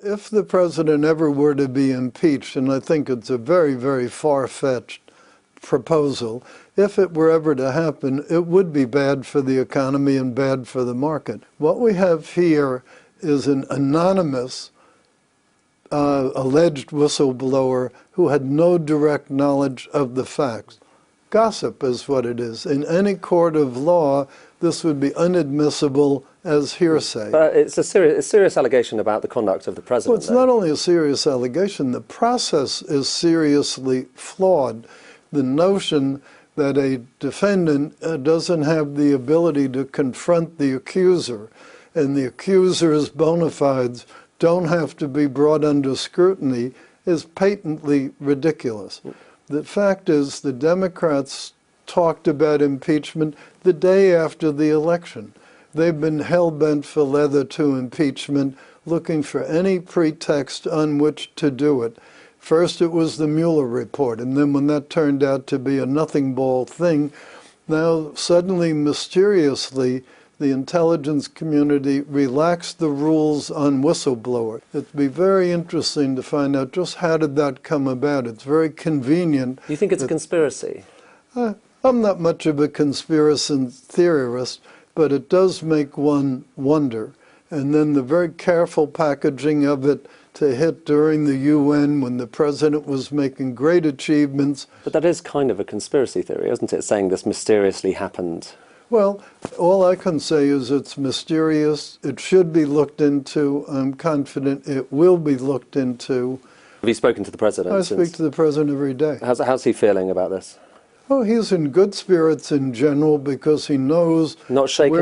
If the president ever were to be impeached, and I think it's a very, very far-fetched proposal, if it were ever to happen, it would be bad for the economy and bad for the market. What we have here is an anonymous alleged whistleblower who had no direct knowledge of the facts. Gossip is what it is. In any court of law, this would be inadmissible as hearsay. But it's a serious allegation about the conduct of the president. Well, it's not only a serious allegation, the process is seriously flawed. The notion that a defendant doesn't have the ability to confront the accuser, and the accuser's bona fides don't have to be brought under scrutiny, is patently ridiculous. The fact is, the Democrats talked about impeachment the day after the election. They've been hell-bent for leather to impeachment, looking for any pretext on which to do it. First it was the Mueller report, and then when that turned out to be a nothing-ball thing, now suddenly, mysteriously, the intelligence community relaxed the rules on whistleblower. It'd be very interesting to find out just how did that come about. It's very convenient. You think it's a conspiracy? I'm not much of a conspiracy theorist, but it does make one wonder. And then the very careful packaging of it to hit during the UN when the president was making great achievements. But that is kind of a conspiracy theory, isn't it, saying this mysteriously happened? Well, all I can say is it's mysterious. It should be looked into. I'm confident it will be looked into. Have you spoken to the president? I speak to the president every day. How's he feeling about this? Oh, he's in good spirits in general because he knows Not shaken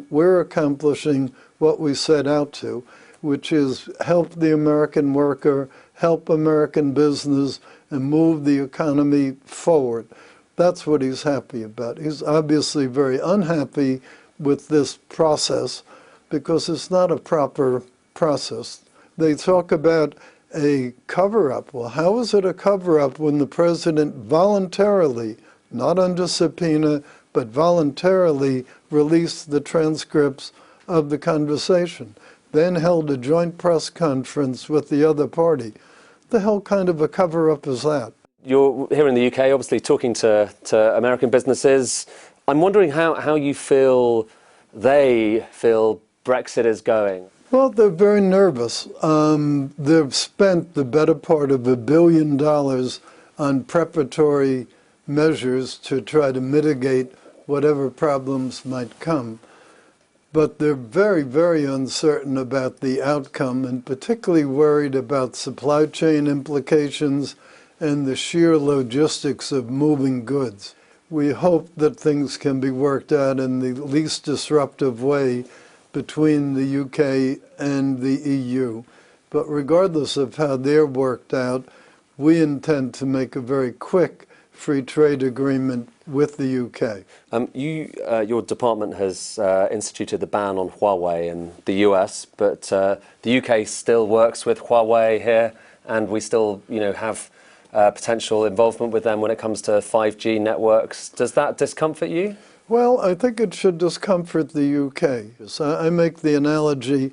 we're accomplishing what we set out to, which is help the American worker, help American business, and move the economy forward. That's what he's happy about. He's obviously very unhappy with this process because it's not a proper process. They talk about a cover-up. Well, how is it a cover-up when the president voluntarily, not under subpoena, but voluntarily released the transcripts of the conversation, then held a joint press conference with the other party? The hell kind of a cover-up is that? You're here in the UK, obviously talking to American businesses. I'm wondering how you they feel Brexit is going. Well, they're very nervous. They've spent the better part of $1 billion on preparatory measures to try to mitigate whatever problems might come. But they're very, very uncertain about the outcome, and particularly worried about supply chain implications and the sheer logistics of moving goods. We hope that things can be worked out in the least disruptive way between the UK and the EU. But regardless of how they're worked out, we intend to make a very quick free trade agreement with the UK. Your department has instituted the ban on HUAWEI in the US, but the UK still works with HUAWEI here, and we still have potential involvement with them when it comes to 5G networks. Does that discomfort you? Well, I think it should discomfort the UK. So I make the analogy,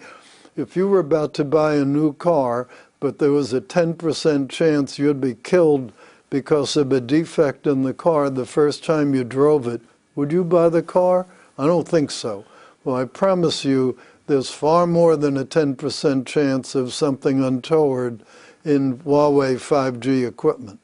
if you were about to buy a new car, but there was a 10% chance you'd be killed because of a defect in the car the first time you drove it, would you buy the car? I don't think so. Well, I promise you there's far more than a 10% chance of something untoward in HUAWEI 5G equipment.